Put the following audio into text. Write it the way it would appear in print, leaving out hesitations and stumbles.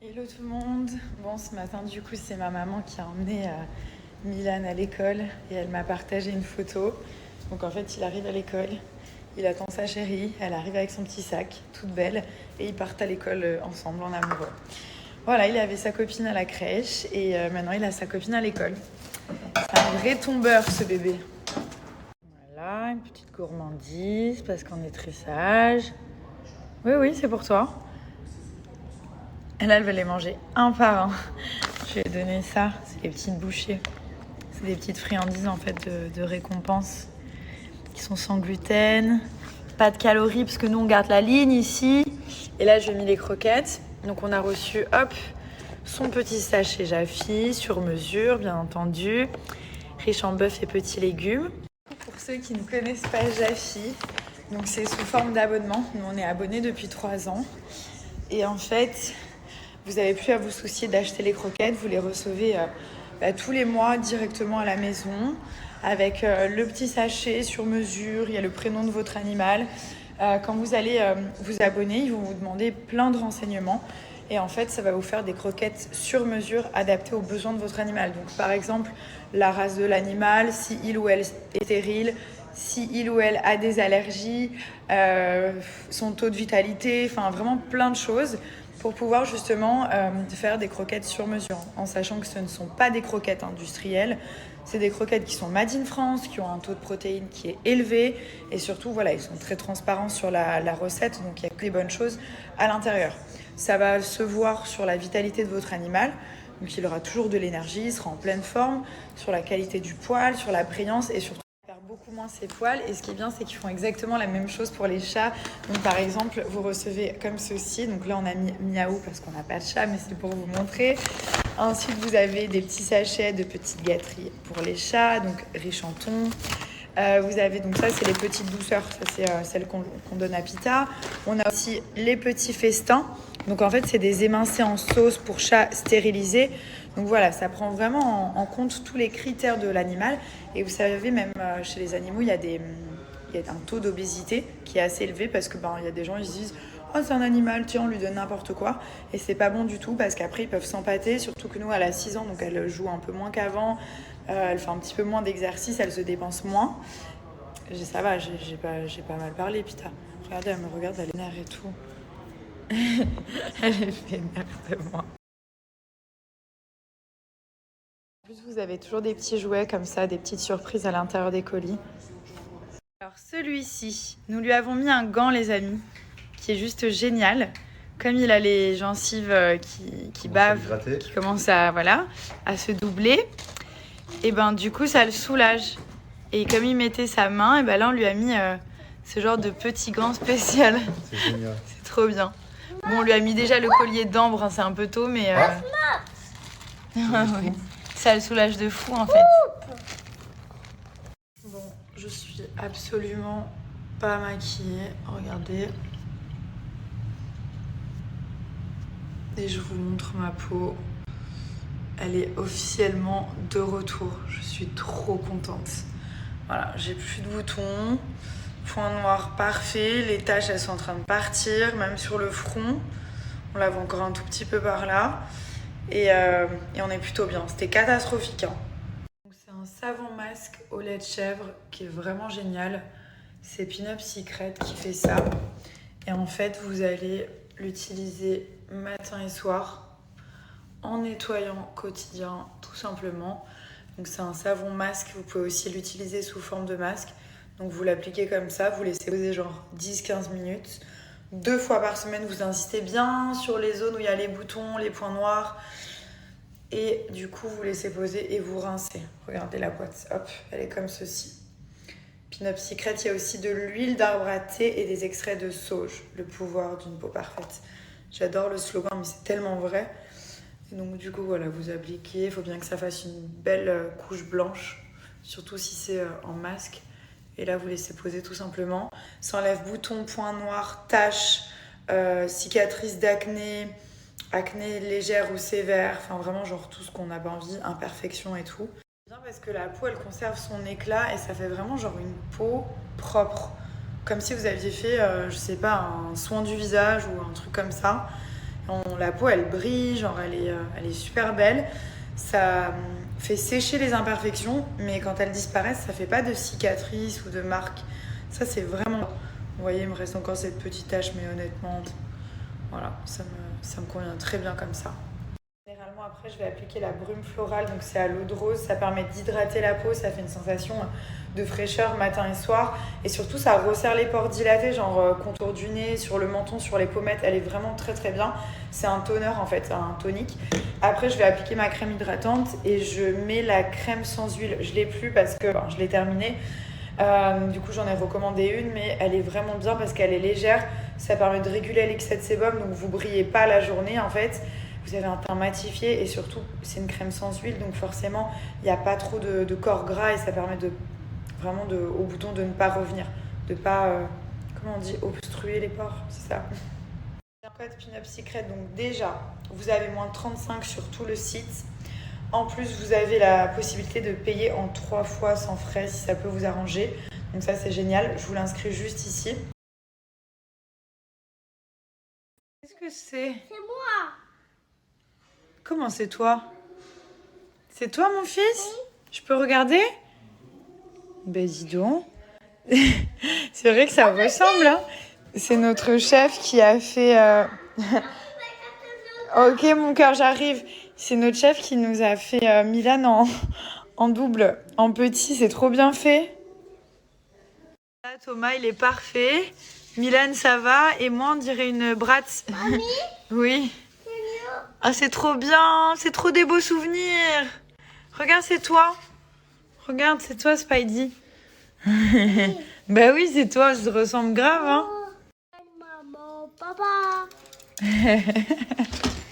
Hello tout le monde. Bon, ce matin, du coup, c'est ma maman qui a emmené Milan à l'école et elle m'a partagé une photo. Donc, en fait, il arrive à l'école, il attend sa chérie, elle arrive avec son petit sac, toute belle, et ils partent à l'école ensemble, en amoureux. Voilà, il avait sa copine à la crèche et maintenant, il a sa copine à l'école. C'est un vrai tombeur, ce bébé. Voilà, une petite gourmandise parce qu'on est très sage. Oui, oui, c'est pour toi. Et là, elle va les manger un par un. Je vais donner ça, c'est les petites bouchées. C'est des petites friandises en fait de récompense qui sont sans gluten, pas de calories parce que nous on garde la ligne ici. Et là, je lui ai mis les croquettes. Donc on a reçu, hop, son petit sachet Jaffi sur mesure, bien entendu, riche en bœuf et petits légumes. Pour ceux qui ne connaissent pas Jaffi, donc c'est sous forme d'abonnement. Nous on est abonnés depuis 3 ans. Et en fait, vous n'avez plus à vous soucier d'acheter les croquettes, vous les recevez tous les mois directement à la maison avec le petit sachet sur mesure, il y a le prénom de votre animal. Quand vous allez vous abonner, ils vont vous demander plein de renseignements et en fait ça va vous faire des croquettes sur mesure adaptées aux besoins de votre animal. Donc par exemple la race de l'animal, si il ou elle est stérile, si il ou elle a des allergies, son taux de vitalité, enfin vraiment plein de choses pour pouvoir justement faire des croquettes sur mesure, en sachant que ce ne sont pas des croquettes industrielles, c'est des croquettes qui sont made in France, qui ont un taux de protéines qui est élevé, et surtout, voilà, ils sont très transparents sur la recette, donc il n'y a que des bonnes choses à l'intérieur. Ça va se voir sur la vitalité de votre animal, donc il aura toujours de l'énergie, il sera en pleine forme, sur la qualité du poil, sur la brillance, et surtout beaucoup moins ses poils. Et ce qui est bien, c'est qu'ils font exactement la même chose pour les chats. Donc par exemple, vous recevez comme ceci. Donc là on a mis miaou parce qu'on n'a pas de chat, mais c'est pour vous montrer. Ensuite vous avez des petits sachets de petites gâteries pour les chats, donc riches en thon. Vous avez donc ça, c'est les petites douceurs, ça c'est celles qu'on donne à Pita. On a aussi les petits festins. Donc en fait c'est des émincés en sauce pour chat stérilisés. Donc voilà, ça prend vraiment en compte tous les critères de l'animal. Et vous savez, même chez les animaux, il y a un taux d'obésité qui est assez élevé parce que il y a des gens, ils se disent « Oh, c'est un animal, tiens, on lui donne n'importe quoi ». Et c'est pas bon du tout parce qu'après, ils peuvent s'empâter. Surtout que nous, elle a 6 ans, donc elle joue un peu moins qu'avant. Elle fait un petit peu moins d'exercice, elle se dépense moins. Ça va, j'ai pas mal parlé, Pita. Regardez, elle me regarde, elle est nerveuse et tout. Elle est vénère de moi. En plus, vous avez toujours des petits jouets comme ça, des petites surprises à l'intérieur des colis. Alors celui-ci, nous lui avons mis un gant, les amis, qui est juste génial. Comme il a les gencives qui bavent, qui commencent à se doubler, et du coup ça le soulage. Et comme il mettait sa main, et là on lui a mis ce genre de petit gant spécial. C'est génial. C'est trop bien. Bon, on lui a mis déjà le collier d'ambre, hein, c'est un peu tôt, mais oui. Ça le soulage de fou en fait. Bon, je suis absolument pas maquillée, regardez. Et je vous montre ma peau. Elle est officiellement de retour. Je suis trop contente. Voilà, j'ai plus de boutons. Point noir parfait. Les taches, elles sont en train de partir, même sur le front. On la voit encore un tout petit peu par là. Et on est plutôt bien. C'était catastrophique, hein. C'est un savon masque au lait de chèvre qui est vraiment génial. C'est Pin-Up Secret qui fait ça. Et en fait, vous allez l'utiliser matin et soir en nettoyant quotidien, tout simplement. Donc c'est un savon masque, vous pouvez aussi l'utiliser sous forme de masque. Donc vous l'appliquez comme ça, vous laissez poser genre 10-15 minutes. 2 fois par semaine, vous insistez bien sur les zones où il y a les boutons, les points noirs. Et du coup, vous laissez poser et vous rincez. Regardez la boîte, hop, elle est comme ceci. Pin-Up Secret, il y a aussi de l'huile d'arbre à thé et des extraits de sauge. Le pouvoir d'une peau parfaite. J'adore le slogan, mais c'est tellement vrai. Et donc du coup, voilà, vous appliquez. Il faut bien que ça fasse une belle couche blanche, surtout si c'est en masque. Et là, vous laissez poser tout simplement. Ça enlève boutons, points noirs, taches, cicatrices d'acné, acné légère ou sévère. Enfin, vraiment, genre tout ce qu'on n'a pas envie, imperfection et tout. C'est bien parce que la peau, elle conserve son éclat et ça fait vraiment genre une peau propre. Comme si vous aviez fait, je sais pas, un soin du visage ou un truc comme ça. La peau, elle brille, genre elle est super belle. Ça fait sécher les imperfections, mais quand elles disparaissent, ça fait pas de cicatrices ou de marques. Ça, c'est vraiment... Vous voyez, il me reste encore cette petite tache, mais honnêtement, voilà, ça me convient très bien comme ça. Généralement, après, je vais appliquer la brume florale, donc c'est à l'eau de rose. Ça permet d'hydrater la peau, ça fait une sensation de fraîcheur matin et soir. Et surtout, ça resserre les pores dilatés, genre contour du nez, sur le menton, sur les pommettes. Elle est vraiment très très bien. C'est un toner en fait, un tonique. Après, je vais appliquer ma crème hydratante et je mets la crème sans huile. Je l'ai plus parce que je l'ai terminée. Du coup, j'en ai recommandé une, mais elle est vraiment bien parce qu'elle est légère. Ça permet de réguler l'excès de sébum, donc vous brillez pas la journée en fait. Vous avez un teint matifié et surtout, c'est une crème sans huile, donc forcément, il n'y a pas trop de corps gras et ça permet au bouton de ne pas revenir, de ne pas, comment on dit, obstruer les pores, c'est ça. Un code Pin-Up Secret, donc déjà, vous avez moins 35 sur tout le site. En plus, vous avez la possibilité de payer en 3 fois sans frais si ça peut vous arranger. Donc ça, c'est génial. Je vous l'inscris juste ici. Qu'est-ce que c'est ? C'est moi. Comment c'est toi ? C'est toi, mon fils ? Oui. Je peux regarder ? Ben dis donc. C'est vrai que ça ressemble, hein ? C'est notre chef qui a fait... Ok, mon cœur, j'arrive. C'est notre chef qui nous a fait Milan en double, en petit. C'est trop bien fait. Là, Thomas, il est parfait. Milan, ça va. Et moi, on dirait une Bratz. Mamie ? Oui. C'est mieux. Ah, c'est trop bien. C'est trop des beaux souvenirs. Regarde, c'est toi. Regarde, c'est toi, Spidey. Bah oui, c'est toi. Ça te ressemble grave, hein. Maman, papa.